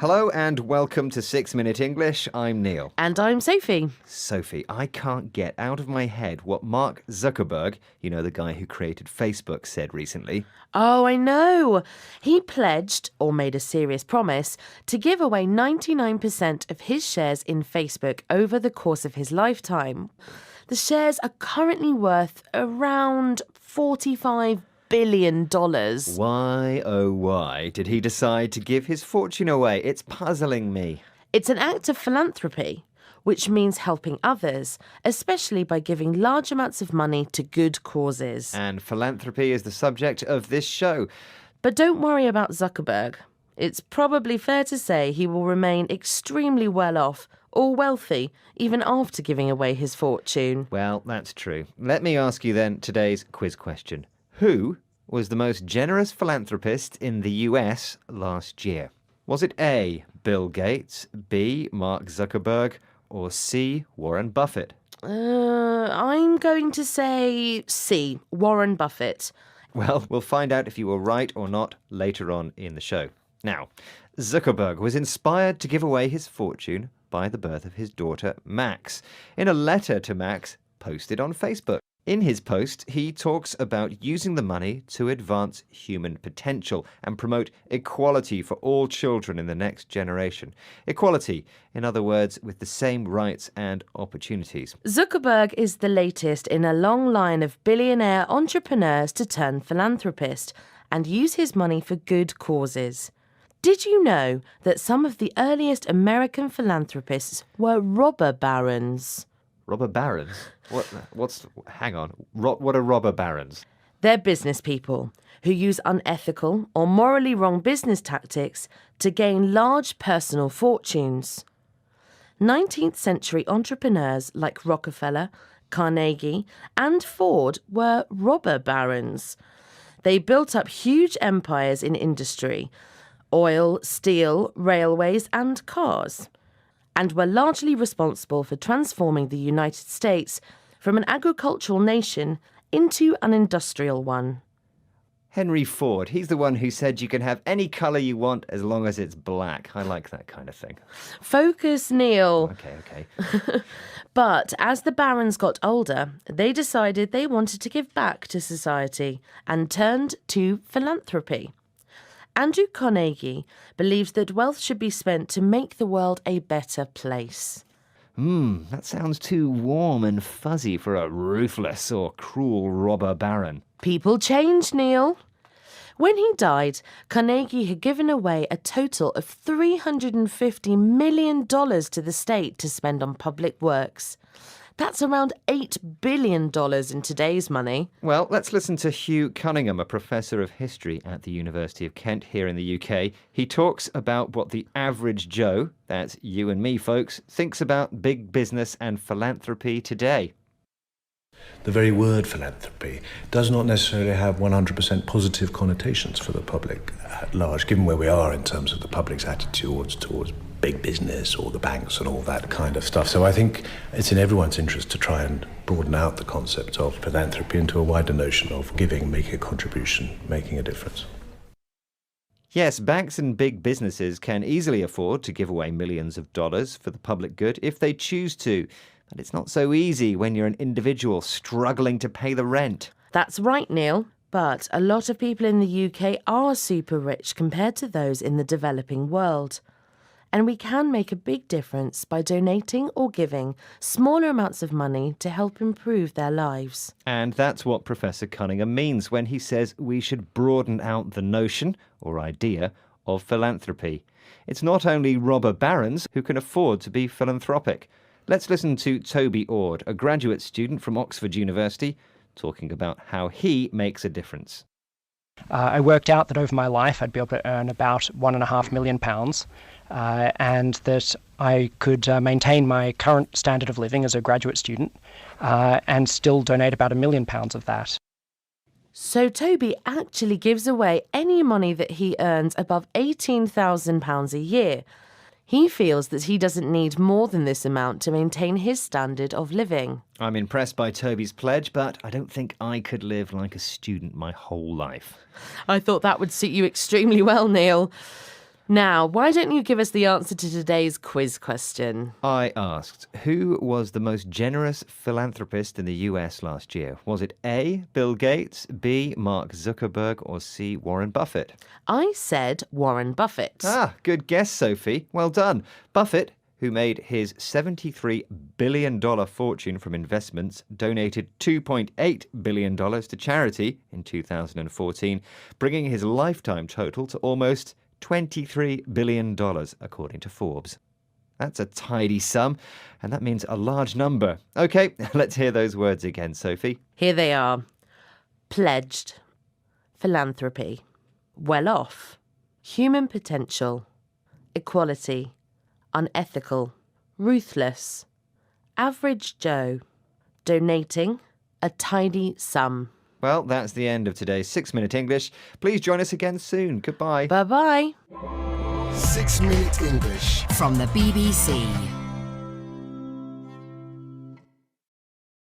Hello and welcome to 6 Minute English. I'm Neil. And I'm Sophie. Sophie, I can't get out of my head what Mark Zuckerberg, you know, the guy who created Facebook, said recently. Oh, I know. He pledged, or made a serious promise, to give away 99% of his shares in Facebook over the course of his lifetime. The shares are currently worth around $45 billion. Why, oh why, did he decide to give his fortune away? It's puzzling me. It's an act of philanthropy, which means helping others, especially by giving large amounts of money to good causes. And philanthropy is the subject of this show. But don't worry about Zuckerberg. It's probably fair to say he will remain extremely well off or wealthy even after giving away his fortune. Well, that's true. Let me ask you then today's quiz question. Who was the most generous philanthropist in the US last year? Was it A, Bill Gates, B, Mark Zuckerberg, or C, Warren Buffett? I'm going to say C, Warren Buffett. Well, we'll find out if you were right or not later on in the show. Now, Zuckerberg was inspired to give away his fortune by the birth of his daughter, Max, in a letter to Max posted on Facebook. In his post, he talks about using the money to advance human potential and promote equality for all children in the next generation. Equality, in other words, with the same rights and opportunities. Zuckerberg is the latest in a long line of billionaire entrepreneurs to turn philanthropist and use his money for good causes. Did you know that some of the earliest American philanthropists were robber barons? Robber barons? Hang on. What are robber barons? They're business people who use unethical or morally wrong business tactics to gain large personal fortunes. 19th century entrepreneurs like Rockefeller, Carnegie, and Ford were robber barons. They built up huge empires in industry, oil, steel, railways, and cars, and were largely responsible for transforming the United States from an agricultural nation into an industrial one. Henry Ford, he's the one who said you can have any colour you want as long as it's black. I like that kind of thing. Focus, Neil. Okay. But as the barons got older, they decided they wanted to give back to society and turned to philanthropy. Andrew Carnegie believes that wealth should be spent to make the world a better place. That sounds too warm and fuzzy for a ruthless or cruel robber baron. People change, Neil. When he died, Carnegie had given away a total of $350 million to the state to spend on public works. That's around $8 billion in today's money. Well, let's listen to Hugh Cunningham, a professor of history at the University of Kent here in the UK. He talks about what the average Joe, that's you and me, folks, thinks about big business and philanthropy today. The very word philanthropy does not necessarily have 100% positive connotations for the public at large, given where we are in terms of the public's attitudes towards big business or the banks and all that kind of stuff. So I think it's in everyone's interest to try and broaden out the concept of philanthropy into a wider notion of giving, making a contribution, making a difference. Yes, banks and big businesses can easily afford to give away millions of dollars for the public good if they choose to. But it's not so easy when you're an individual struggling to pay the rent. That's right, Neil. But a lot of people in the UK are super rich compared to those in the developing world. And we can make a big difference by donating or giving smaller amounts of money to help improve their lives. And that's what Professor Cunningham means when he says we should broaden out the notion, or idea, of philanthropy. It's not only robber barons who can afford to be philanthropic. Let's listen to Toby Ord, a graduate student from Oxford University, talking about how he makes a difference. I worked out that over my life I'd be able to earn about £1.5 million, and that I could maintain my current standard of living as a graduate student and still donate about £1 million of that. So Toby actually gives away any money that he earns above £18,000 a year. He feels that he doesn't need more than this amount to maintain his standard of living. I'm impressed by Toby's pledge, but I don't think I could live like a student my whole life. I thought that would suit you extremely well, Neil. Now, why don't you give us the answer to today's quiz question? I asked, who was the most generous philanthropist in the US last year? Was it A, Bill Gates, B, Mark Zuckerberg, or C, Warren Buffett? I said Warren Buffett. Ah, good guess, Sophie. Well done. Buffett, who made his $73 billion fortune from investments, donated $2.8 billion to charity in 2014, bringing his lifetime total to almost $23 billion, according to Forbes. That's a tidy sum, and that means a large number. OK, let's hear those words again, Sophie. Here they are. Pledged. Philanthropy. Well off. Human potential. Equality. Unethical. Ruthless. Average Joe. Donating. A tidy sum. Well, that's the end of today's 6-Minute English. Please join us again soon. Goodbye. Bye-bye. 6 Minute English from the BBC.